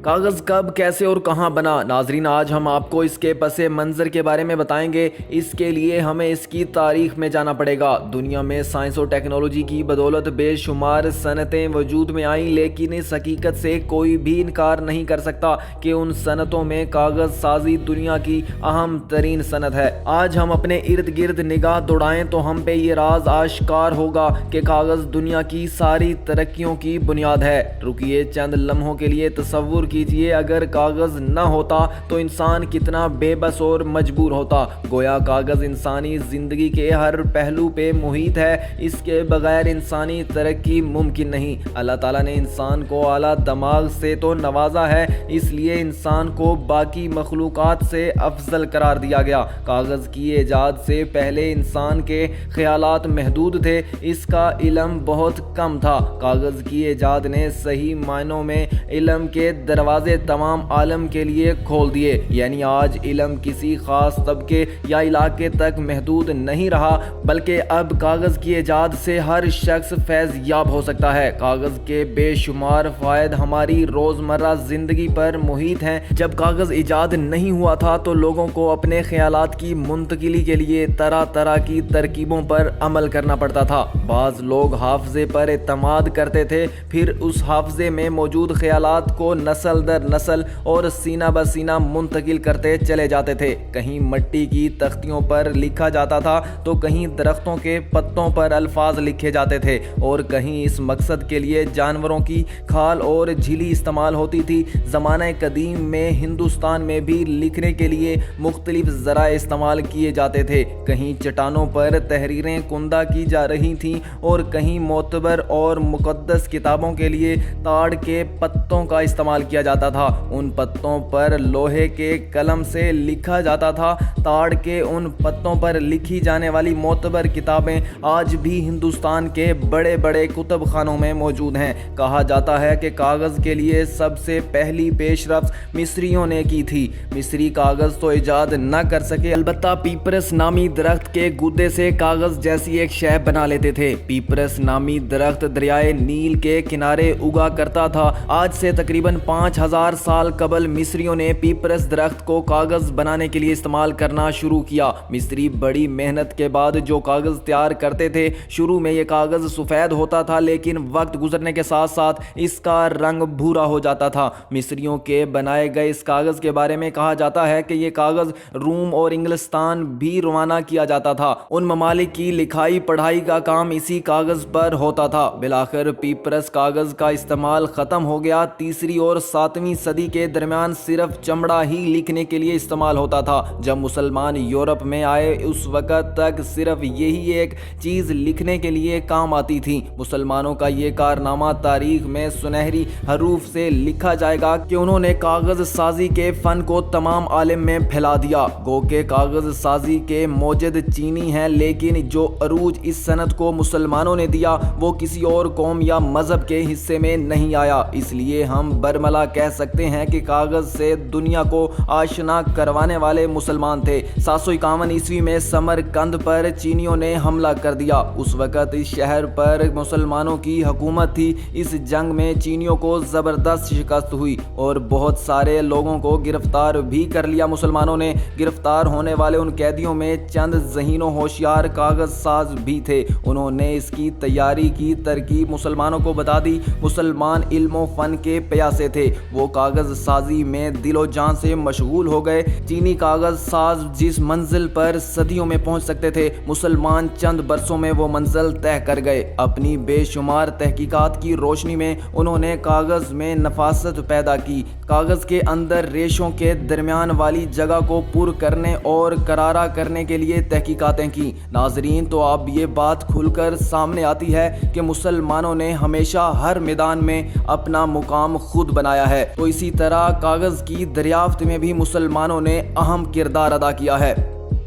کاغذ کب، کیسے اور کہاں بنا؟ ناظرین، آج ہم آپ کو اس کے پس منظر کے بارے میں بتائیں گے۔ اس کے لیے ہمیں اس کی تاریخ میں جانا پڑے گا۔ دنیا میں سائنس اور ٹیکنالوجی کی بدولت بے شمار صنعتیں وجود میں آئیں، لیکن اس حقیقت سے کوئی بھی انکار نہیں کر سکتا کہ ان صنعتوں میں کاغذ سازی دنیا کی اہم ترین صنعت ہے۔ آج ہم اپنے ارد گرد نگاہ دوڑائیں تو ہم پہ یہ راز آشکار ہوگا کہ کاغذ دنیا کی ساری ترقیوں کی بنیاد ہے۔ رکیے چند لمحوں کے لیے تصور کیجئے، اگر کاغذ نہ ہوتا تو انسان کتنا بے بس اور مجبور ہوتا۔ گویا کاغذ انسانی زندگی کے ہر پہلو پہ محیط ہے، اس کے بغیر انسانی ترقی ممکن نہیں۔ اللہ تعالیٰ نے انسان کو اعلیٰ دماغ سے تو نوازا ہے، اس لیے انسان کو باقی مخلوقات سے افضل قرار دیا گیا۔ کاغذ کی ایجاد سے پہلے انسان کے خیالات محدود تھے، اس کا علم بہت کم تھا۔ کاغذ کی ایجاد نے صحیح معنوں میں علم کے دروازے تمام عالم کے لیے کھول دیے، یعنی آج علم کسی خاص طبقے یا علاقے تک محدود نہیں رہا، بلکہ اب کاغذ کی ایجاد سے ہر شخص فیض یاب ہو سکتا ہے۔ کاغذ کے بے شمار فوائد ہماری روزمرہ زندگی پر محیط ہیں۔ جب کاغذ ایجاد نہیں ہوا تھا تو لوگوں کو اپنے خیالات کی منتقلی کے لیے طرح طرح کی ترکیبوں پر عمل کرنا پڑتا تھا۔ بعض لوگ حافظے پر اعتماد کرتے تھے، پھر اس حافظے میں موجود خیالات کو نسل در نسل اور سینہ بہ سینہ منتقل کرتے چلے جاتے تھے۔ کہیں مٹی کی تختیوں پر لکھا جاتا تھا تو کہیں درختوں کے پتوں پر الفاظ لکھے جاتے تھے، اور کہیں اس مقصد کے لیے جانوروں کی کھال اور جھلی استعمال ہوتی تھی۔ زمانہ قدیم میں ہندوستان میں بھی لکھنے کے لیے مختلف ذرائع استعمال کیے جاتے تھے۔ کہیں چٹانوں پر تحریریں کندہ کی جا رہی تھیں اور کہیں معتبر اور مقدس کتابوں کے لیے تاڑ کے پتوں کا استعمال کیا جاتا تھا۔ ان پتوں پر لوہے کے قلم سے لکھا جاتا تھا۔ تاڑ کے ان پتوں پر لکھی جانے والی معتبر کتابیں آج بھی ہندوستان کے بڑے بڑے کتب خانوں میں موجود ہیں۔ کہا جاتا ہے کہ کاغذ کے لیے سب سے پہلی پیش رفت مصریوں نے کی تھی۔ مصری کاغذ تو ایجاد نہ کر سکے، البتہ پیپرس نامی درخت کے گودے سے کاغذ جیسی ایک شے بنا لیتے تھے۔ پیپرس نامی درخت دریائے نیل کے کنارے اگا کرتا تھا۔ آج سے تقریباً 5000 سال قبل مصریوں نے پیپرس درخت کو کاغذ بنانے کے لیے استعمال کرنا شروع کیا۔ مصری بڑی محنت کے بعد جو کاغذ تیار کرتے تھے، شروع میں یہ کاغذ سفید ہوتا تھا، لیکن وقت گزرنے کے ساتھ ساتھ اس کا رنگ بھورا ہو جاتا تھا۔ مصریوں کے بنائے گئے اس کاغذ کے بارے میں کہا جاتا ہے کہ یہ کاغذ روم اور انگلستان بھی روانہ کیا جاتا تھا۔ ان ممالک کی لکھائی پڑھائی کا کام اسی کاغذ پر ہوتا تھا۔ بالآخر پیپرس کاغذ کا استعمال ختم ہو گیا۔ 3 اور 7ویں صدی کے درمیان صرف چمڑا ہی لکھنے کے لیے استعمال ہوتا تھا۔ جب مسلمان یورپ میں آئے اس وقت تک صرف یہی ایک چیز لکھنے کے لیے کام آتی تھی۔ مسلمانوں کا یہ کارنامہ تاریخ میں سنہری حروف سے لکھا جائے گا کہ انہوں نے کاغذ سازی کے فن کو تمام عالم میں پھیلا دیا۔ گو کہ کاغذ سازی کے موجد چینی ہیں، لیکن جو عروج اس صنعت کو مسلمانوں نے دیا وہ کسی اور قوم یا مذہب کے حصے میں نہیں آیا۔ اس لیے ہم برملا کہہ سکتے ہیں کہ کاغذ سے دنیا کو آشنا کروانے والے مسلمان تھے۔ 751 عیسوی میں سمرقند پر چینیوں نے حملہ کر دیا۔ اس وقت اس شہر پر مسلمانوں کی حکومت تھی۔ اس جنگ میں چینیوں کو زبردست شکست ہوئی اور بہت سارے لوگوں کو گرفتار بھی کر لیا۔ مسلمانوں نے گرفتار ہونے والے ان قیدیوں میں چند ذہین و ہوشیار کاغذ ساز بھی تھے۔ انہوں نے اس کی تیاری کی ترکیب مسلمانوں کو بتا دی۔ مسلمان علم و فن کے پیاسے تھے، وہ کاغذ سازی میں دل و جان سے مشغول ہو گئے۔ چینی کاغذ ساز جس منزل پر صدیوں میں پہنچ سکتے تھے، مسلمان چند برسوں میں وہ منزل طے کر گئے۔ اپنی بے شمار تحقیقات کی روشنی میں انہوں نے کاغذ میں نفاست پیدا کی۔ کاغذ کے اندر ریشوں کے درمیان والی جگہ کو پر کرنے اور کرارا کرنے کے لیے تحقیقاتیں کی۔ ناظرین، تو اب یہ بات کھل کر سامنے آتی ہے کہ مسلمانوں نے ہمیشہ ہر میدان میں اپنا مقام خود بنایا ہے، تو اسی طرح کاغذ کی دریافت میں بھی مسلمانوں نے اہم کردار ادا کیا ہے۔